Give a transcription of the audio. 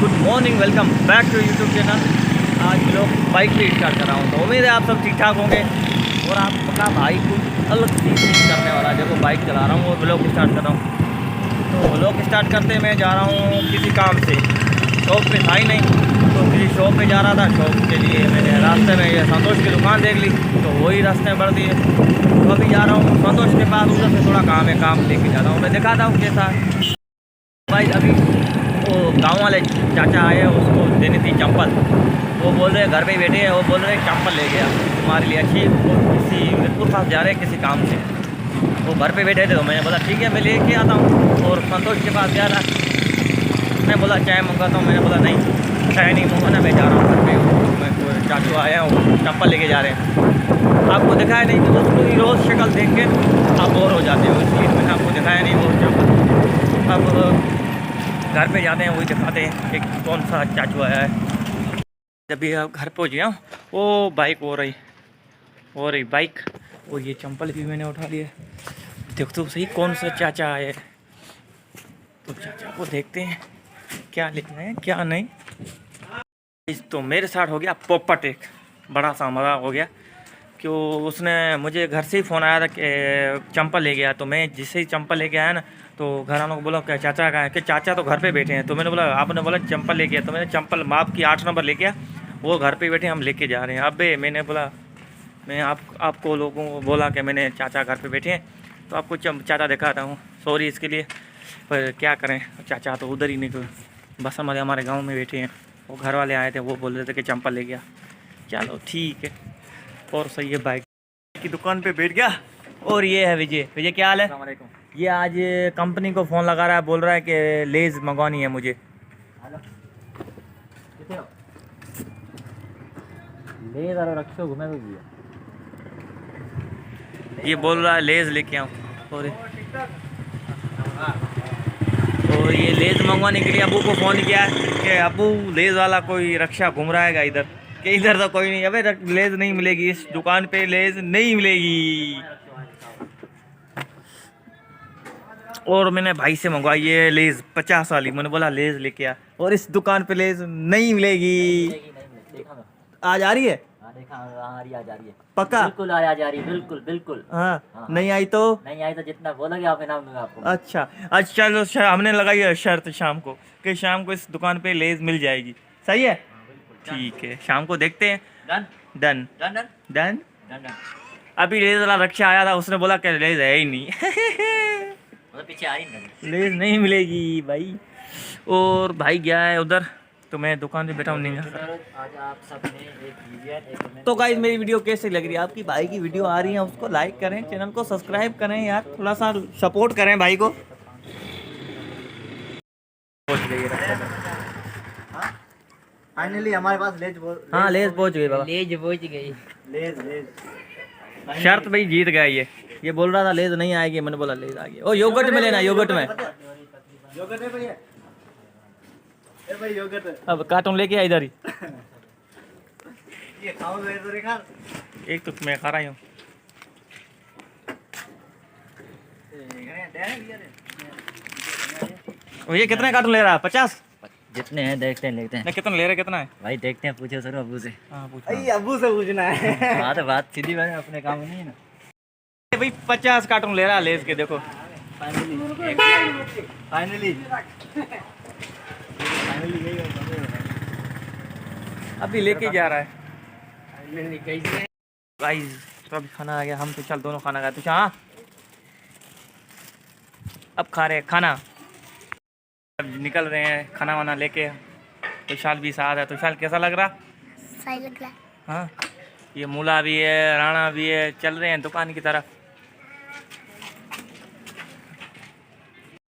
Good morning, welcome back to YouTube channel. आज लोग bike से स्टार्ट कर रहा हूँ, तो उम्मीद है आप सब ठीक ठाक होंगे। और आपका भाई कुछ अलग चीज़ करने वाला है। देखो बाइक चला रहा हूँ और ब्लॉग स्टार्ट कर रहा हूँ। तो ब्लॉग स्टार्ट करते मैं जा रहा हूँ किसी काम से, शॉप पे था ही नहीं तो किसी शॉप पे जा रहा था। शॉप के लिए मैंने रास्ते में ये संतोष की दुकान देख ली, तो वही रास्ते में बढ़ दिए। तो अभी जा रहा हूँ संतोष के पास, उधर से थोड़ा काम है, काम लेके जा रहा हूँ। मैं दिखाता हूँ कैसा भाई। अभी वो गांव वाले चाचा आए, उसको देनी थी चंपल। वो बोल रहे घर पे ही बैठे हैं, वो बोल रहे चंपल ले गया तुम्हारे लिए अच्छी। वो किसी मित्रपुर पास जा रहे हैं किसी काम से, वो घर पे बैठे थे। तो मैंने बोला ठीक है मैं लेके आता हूँ। और संतोष के पास जा रहा, मैं बोला चाय मंगाता हूँ। मैंने बोला नहीं चाय नहीं मंगाना, मैं जा रहा हूँ घर पे। मैं चाचू आया हूँ, चंपल लेके जा रहे हैं। आपको दिखाया नहीं कि उसको रोज़ शक्ल देख के आप बोर हो जाते हो, इसलिए मैंने आपको दिखाया नहीं वो चंपल। अब घर पे जाते हैं वही दिखाते हैं कि कौन सा चाचू आया है। जब भी आप घर पहुँच गया, वो बाइक हो रही बाइक। और ये चंपल भी मैंने उठा लिया। देख तो सही कौन सा चाचा आया है। तो चाचा को देखते हैं क्या लेना है क्या नहीं। तो मेरे साथ हो गया पोपट, एक बड़ा सा मजाक हो गया। क्यों, उसने मुझे घर से ही फ़ोन आया था कि चंपल ले गया। तो मैं जिससे ही चंपल लेके आया ना, तो घर वालों को बोला क्या चाचा कहाँ है, कि चाचा तो घर पे बैठे हैं। तो मैंने बोला आपने बोला चंपल लेके आया, तो मैंने चंपल माप की 8 नंबर लेके आया। वो घर पे बैठे, हम लेके जा रहे हैं। अबे मैंने बोला मैं आपको लोगों को बोला कि मैंने चाचा घर पे बैठे हैं, तो आपको चाचा दिखाता हूँ। सॉरी इसके लिए, पर क्या करें, चाचा तो उधर ही निकल। बस हमारे गाँव में बैठे हैं। वो घर वाले आए थे, वो बोल रहे थे कि चंपल ले गया। चलो ठीक है, और सही है। बाइक की दुकान पे बैठ गया। और ये है विजय। विजय क्या हाल है? ये आज कंपनी को फ़ोन लगा रहा है, बोल रहा है कि लेज़ मंगवानी है मुझे। ये बोल रहा है लेज़ लेके आऊँ। और ये लेज़ मंगवाने के लिए अबू को फ़ोन किया है कि अबू लेज़ वाला कोई रक्षा घूम रहा है इधर, कि इधर तो कोई नहीं। अबे लेज़ नहीं मिलेगी इस दुकान पे, लेज़ नहीं मिलेगी। और मैंने भाई से मंगवाई ये लेज़ 50 वाली। मैंने बोला लेज़ लेके आ, और इस दुकान पे लेज़ नहीं मिलेगी। आज आ रही है? देखा आ रही है पक्का? बिल्कुल आ जा रही है, बिल्कुल बिल्कुल। हाँ, नहीं आई तो? नहीं आई तो जितना बोलोगे आप इनाम दूंगा आपको। अच्छा चलो, हमने लगाई है शर्त शाम को, कि शाम को इस दुकान पे लेज़ मिल जाएगी। सही है, ठीक है, शाम को देखते हैं। Done done done done done. Done done. अभी लेज़ वाला रक्षा आया था, उसने बोला कि लेज़ है ही नहीं। मतलब पीछे आ रही है, लेज़ नहीं मिलेगी भाई। और भाई गया है उधर, तो मैं दुकान पे बैठा हूँ। नहीं आज आप सबने एक तो गाइस मेरी वीडियो कैसी लग रही है? आपकी भाई की वीडियो आ रही है, उसको लाइक करें, चैनल को सब्सक्राइब करें यार, थोड़ा सा सपोर्ट करें भाई को। फाइनली हमारे पास हाँ लेज़ पहुंच गई बाबा, लेज पहुंच गई। लेज़ शर्त भाई जीत गया। ये बोल रहा था लेज़ नहीं आएगी, मैंने बोला लेज़ आ गई। ओ योगर्ट में लेना, योगर्ट में। अब कार्टून लेके आ इधर ही। ये खाओ तो खा। एक तो मैं खा रहा हूँ। ये कितने कार्टून ले रहा है? 50? जितने हैं देखते हैं, लेते हैं। नहीं कितना ले रहे, कितना है भाई देखते हैं, पूछो सर अबू से। हाँ पूछ। अबू से पूछना है। हाँ तो बात सीधी बात है, अपने काम में नहीं है ना भाई 50 कार्टून ले रहा है लेज़ के, देखो। फाइनली अभी लेके जा रहा है गाइस। तो अभी खाना आ गया, हम तो चल दोनों खाना खाए। तो हाँ अब खा रहे हैं खाना, अब निकल रहे हैं खाना वाना लेके। तुषार भी साथ है। तुषार कैसा लग रहा? सही लग रहा है। हाँ, ये मूला भी है, राणा भी है, चल रहे हैं दुकान की तरफ।